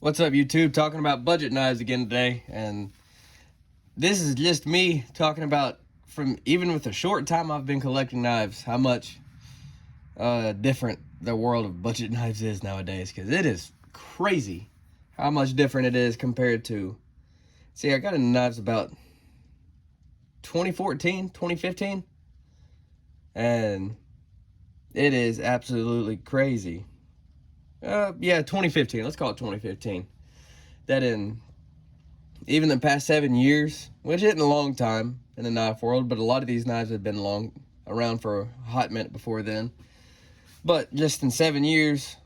What's up, YouTube? Talking about budget knives again today, and this is just me talking about, from even with the short time I've been collecting knives, how much different the world of budget knives is nowadays, because it is crazy how much different it is compared to, see, I got into knives about 2014, 2015, and it is absolutely crazy. Yeah, 2015. Let's call it 2015. That in even the past 7 years, which isn't a long time in the knife world, but a lot of these knives have been around for a hot minute before then. But just in 7 years,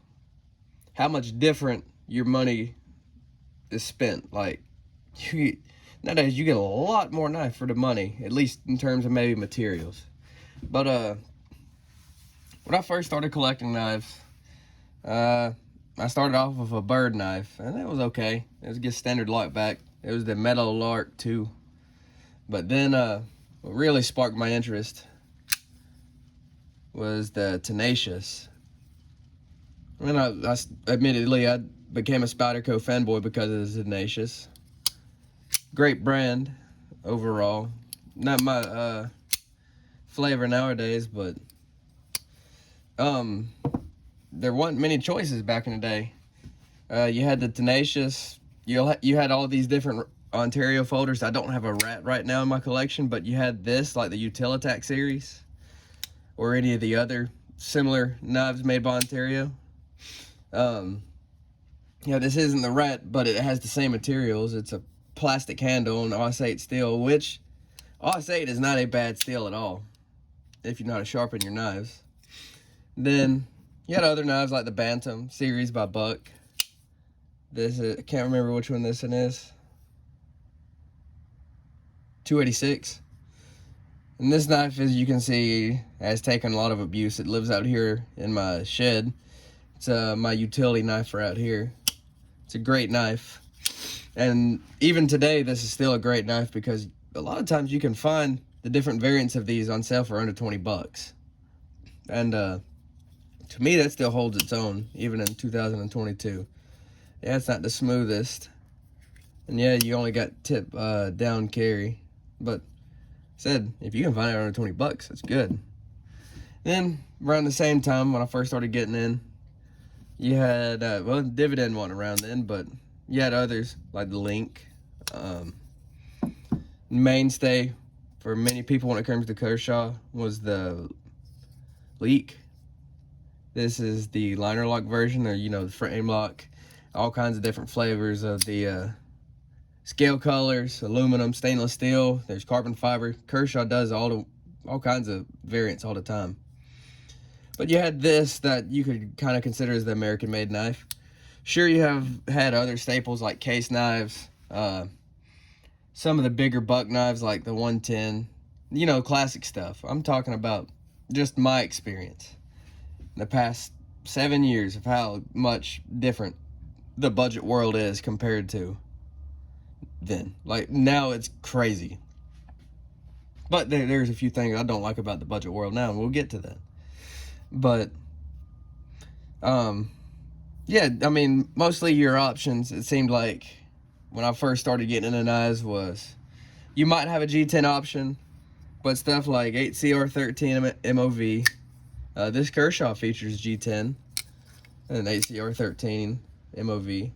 how much different your money is spent. Like, nowadays you get a lot more knife for the money, at least in terms of maybe materials. But when I first started collecting knives, I started off with a bird knife, and it was okay. It was just standard lockback. It was the Metal Lark 2. But then what really sparked my interest was the Tenacious. And admittedly, I became a Spyderco fanboy because of the Tenacious. Great brand overall. Not my flavor nowadays, but there weren't many choices back in the day. You had the Tenacious. You had all these different Ontario folders. I don't have a rat right now in my collection, but you had this, like the Utilitac series, or any of the other similar knives made by Ontario. This isn't the rat, but it has the same materials. It's a plastic handle and AUS-8 steel, which AUS-8 is not a bad steel at all if you know how to sharpen your knives. Then you had other knives like the Bantam series by Buck. This is, I can't remember which one this one is. 286. And this knife, as you can see, has taken a lot of abuse. It lives out here in my shed. It's my utility knife for out here. It's a great knife. And even today, this is still a great knife because a lot of times you can find the different variants of these on sale for under 20 bucks. And to me, that still holds its own, even in 2022. Yeah, it's not the smoothest. And yeah, you only got tip down carry. But said, if you can find it under 20 bucks, that's good. Then, around the same time, when I first started getting in, you had, well, Dividend wasn't around then, but you had others, like the Link. Mainstay for many people when it comes to Kershaw was the Leak. This is the liner lock version, or, the frame lock. All kinds of different flavors of the scale colors, aluminum, stainless steel. There's carbon fiber. Kershaw does all kinds of variants all the time. But you had this that you could kind of consider as the American-made knife. Sure, you have had other staples like case knives, some of the bigger buck knives like the 110, classic stuff. I'm talking about just my experience in the past 7 years of how much different the budget world is compared to then. Like, now it's crazy. But there's a few things I don't like about the budget world now, and we'll get to that. But yeah, I mean, mostly your options, it seemed like when I first started getting into knives, was you might have a G10 option, but stuff like 8CR13 MOV. This Kershaw features G10 and 8CR13 MOV.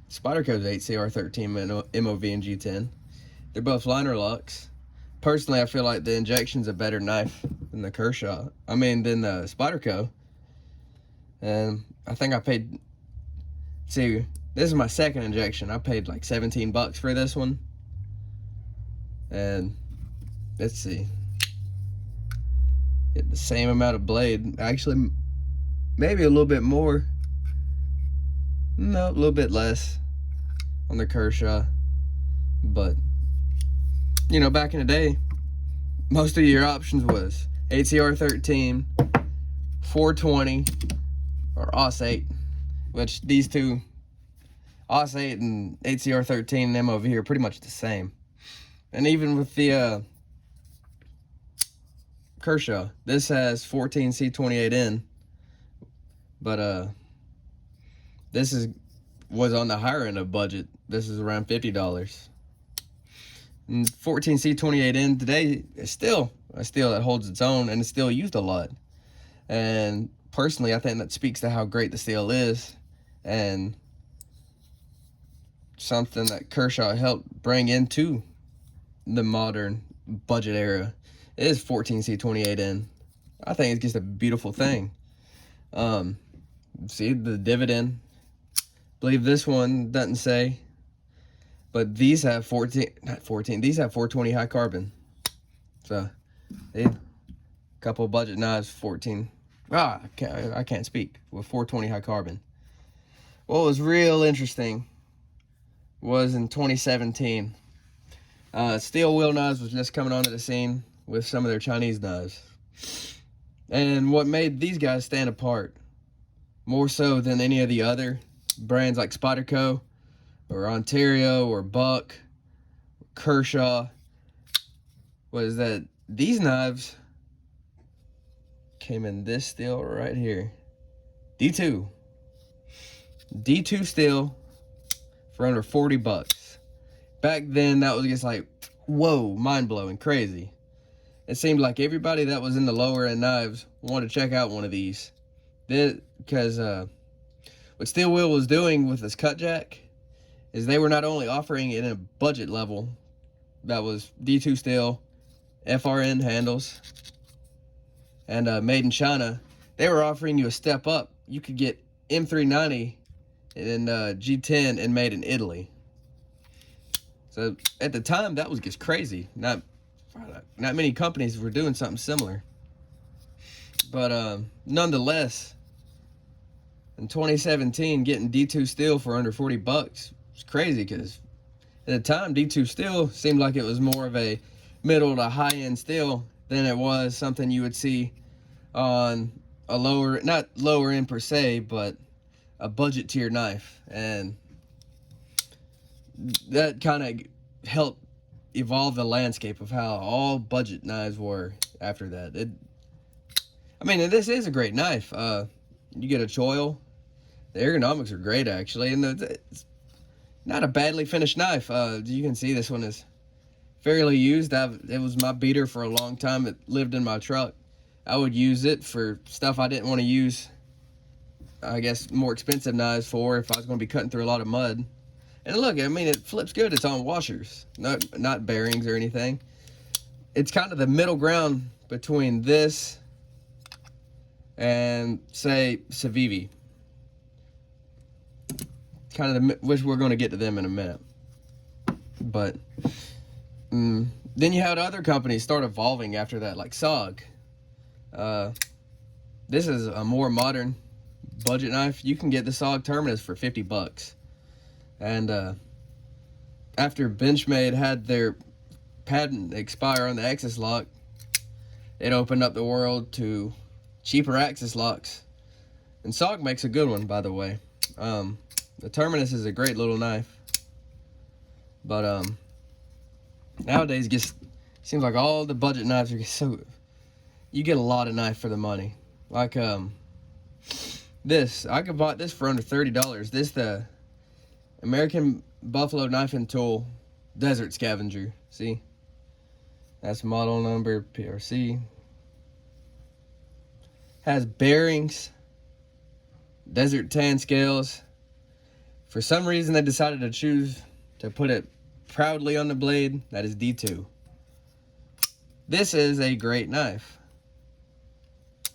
Spyderco's 8CR13 MOV and G10. They're both liner locks. Personally, I feel like the injection's a better knife than the Kershaw. Than the Spyderco. And I think I paid, see, this is my second injection. I paid like 17 bucks for this one. And let's see. Get the same amount of blade. Actually, maybe a little bit more. No, a little bit less on the Kershaw. But, back in the day, most of your options was 8CR13, 420, or AUS-8, which these two, AUS-8 and 8CR13 and MOV are pretty much the same. And even with the Kershaw, this has 14C28N, but this is was on the higher end of budget. This is around $50. And 14C28N today is still a steel that holds its own and is still used a lot. And personally, I think that speaks to how great the steel is, and something that Kershaw helped bring into the modern budget era is 14C28N. I think it's just a beautiful thing. See the dividend. I believe this one doesn't say, but these have 14, these have 420 high carbon. So, a couple of budget knives, 14. I can't speak, with 420 high carbon. What was real interesting was in 2017, steel wheel knives was just coming onto the scene with some of their Chinese knives. And what made these guys stand apart, more so than any of the other brands like Spyderco or Ontario or Buck or Kershaw, was that these knives came in this steel right here. D2 steel for under $40. Back then, that was just like, whoa, mind-blowing, crazy. It seemed like everybody that was in the lower end knives wanted to check out one of these. Because what Steel Wheel was doing with this cut jack is they were not only offering it in a budget level that was D2 steel, FRN handles, and made in China, they were offering you a step up. You could get M390 and G10 and made in Italy. So at the time, that was just crazy. Not many companies were doing something similar. But nonetheless, in 2017, getting D2 steel for under $40 was crazy, because at the time, D2 steel seemed like it was more of a middle to high-end steel than it was something you would see on a lower, not lower end per se, but a budget tier knife. And that kind of helped evolve the landscape of how all budget knives were after that. I mean, this is a great knife. You get a choil. The ergonomics are great, actually, and it's not a badly finished knife. You can see this one is fairly used. It was my beater for a long time. It lived in my truck. I would use it for stuff I didn't want to use, I guess, more expensive knives for, if I was going to be cutting through a lot of mud. And look, I mean, it flips good. It's on washers, not bearings or anything. It's kind of the middle ground between this and, say, Civivi. Kind of which we're going to get to them in a minute. But then you had other companies start evolving after that, like SOG. This is a more modern budget knife. You can get the SOG Terminus for $50. And after Benchmade had their patent expire on the Axis lock, it opened up the world to cheaper Axis locks. And SOG makes a good one, by the way. The Terminus is a great little knife. But nowadays, it just seems like all the budget knives are so... You get a lot of knife for the money. Like this, I could buy this for under $30. This the American Buffalo Knife and Tool Desert Scavenger. See, that's model number PRC. Has bearings, desert tan scales. For some reason, they decided to choose to put it proudly on the blade. That is D2. This is a great knife.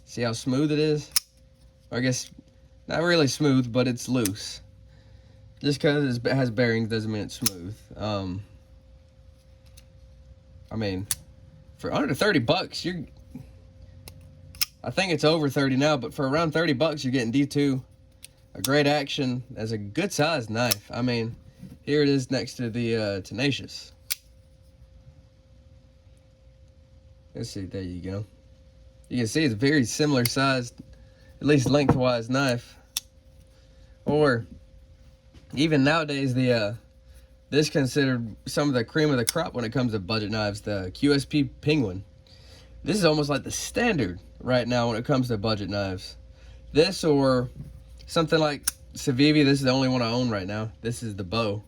See how smooth it is? Or I guess, not really smooth, but it's loose. Just because it has bearings doesn't mean it's smooth. I mean, for under $30, I think it's over 30 now, but for around $30, you're getting D2. A great action as a good sized knife. I mean, here it is next to the Tenacious. Let's see, there you go. You can see it's very similar sized, at least lengthwise knife. Or even nowadays, this considered some of the cream of the crop when it comes to budget knives, the QSP Penguin. This is almost like the standard right now when it comes to budget knives. This or something like Civivi, this is the only one I own right now. This is the bow.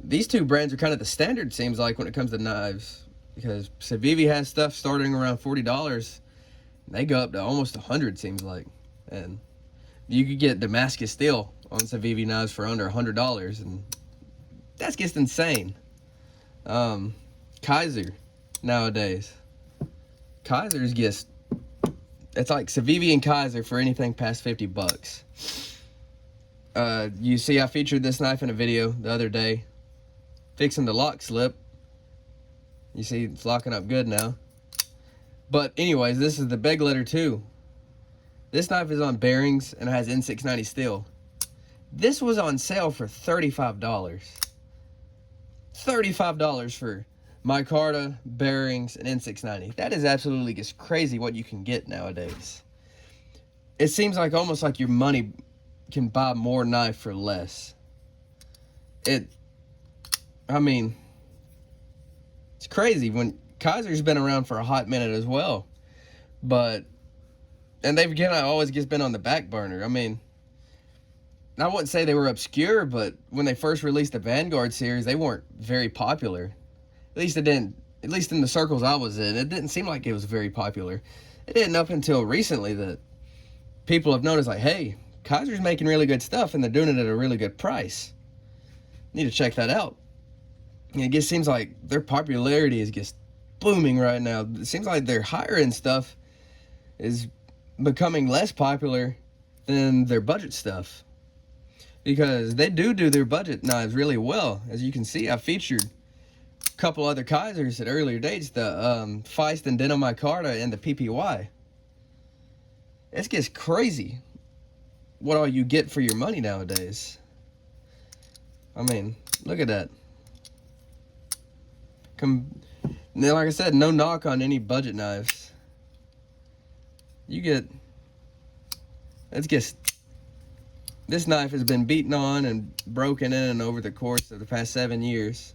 These two brands are kind of the standard, seems like, when it comes to knives, because Civivi has stuff starting around $40. They go up to almost 100, seems like. And you could get Damascus steel on Civivi knives for under $100, and that's just insane. Kaiser nowadays. Kaiser's just, it's like Civivi and Kaiser for anything past 50 bucks. You see, I featured this knife in a video the other day, fixing the lock slip. You see, it's locking up good now. But anyways, this is the Beg Letter 2. This knife is on bearings and it has N690 steel. This was on sale for $35. $35 for micarta, bearings, and N690. That is absolutely just crazy what you can get nowadays. It seems like almost like your money can buy more knife for less. I mean, it's crazy. When Kaiser's been around for a hot minute as well, and they've again always just been on the back burner. I mean, I wouldn't say they were obscure, but when they first released the Vanguard series, they weren't very popular. At least in the circles I was in, it didn't seem like it was very popular. It didn't up until recently that people have noticed, like, hey, Kaiser's making really good stuff and they're doing it at a really good price. Need to check that out. And it just seems like their popularity is just booming right now. It seems like their higher end stuff is becoming less popular than their budget stuff, because they do their budget knives really well. As you can see, I featured a couple other Kaisers at earlier dates, the Feist and Denim Micarta and the PPY. It's just crazy what all you get for your money nowadays. I mean, look at that. Like I said, no knock on any budget knives. You get, it's just, this knife has been beaten on and broken in over the course of the past 7 years.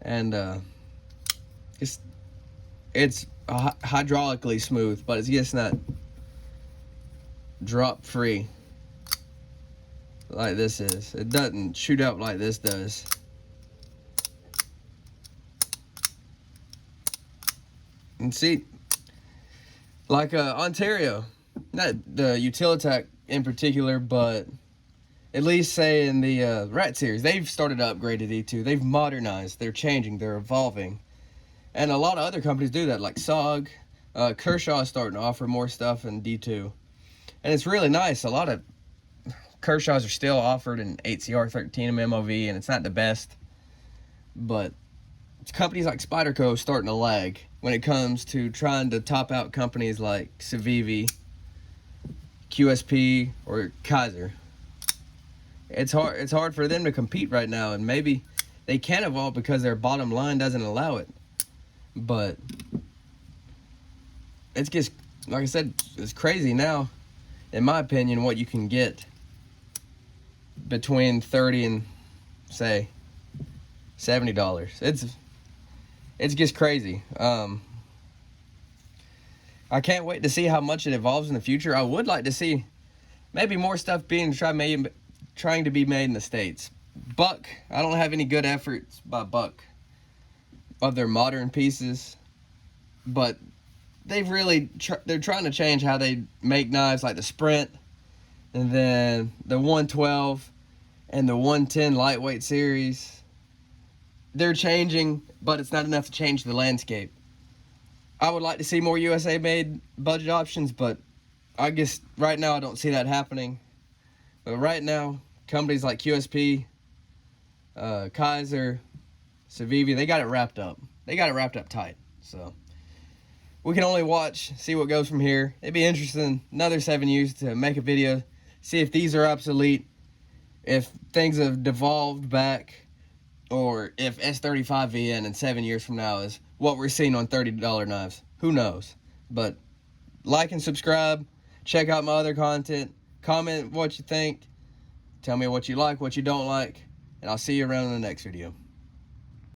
And it's hydraulically smooth, but it's just not drop free like this is. It doesn't shoot out like this does. And see, like Ontario, not the Utilitech in particular, but at least say in the Rat series, they've started to upgrade to D2. They've modernized, they're changing, they're evolving. And a lot of other companies do that, like SOG. Kershaw is starting to offer more stuff in D2. And it's really nice. A lot of Kershaws are still offered in 8CR13 MOV, and it's not the best. But companies like Spyderco starting to lag when it comes to trying to top out companies like Civivi, QSP, or Kaiser. It's hard for them to compete right now, and maybe they can evolve because their bottom line doesn't allow it. But it's just, like I said, it's crazy now, in my opinion, what you can get between $30 and, say, $70. It's just crazy. I can't wait to see how much it evolves in the future. I would like to see maybe more stuff being trying to be made in the States. Buck, I don't have any good efforts by Buck of their modern pieces, but they've really they're trying to change how they make knives, like the Sprint, and then the 112 and the 110 lightweight series. They're changing, but it's not enough to change the landscape. I would like to see more USA made budget options, but I guess right now I don't see that happening. But right now, companies like QSP, Kaiser, Civivi, they got it wrapped up. They got it wrapped up tight. So we can only watch, see what goes from here. It'd be interesting another 7 years to make a video, see if these are obsolete, if things have devolved back, or if S35VN in 7 years from now is what we're seeing on $30 knives. Who knows? But like and subscribe. Check out my other content. Comment what you think. Tell me what you like, what you don't like. And I'll see you around in the next video.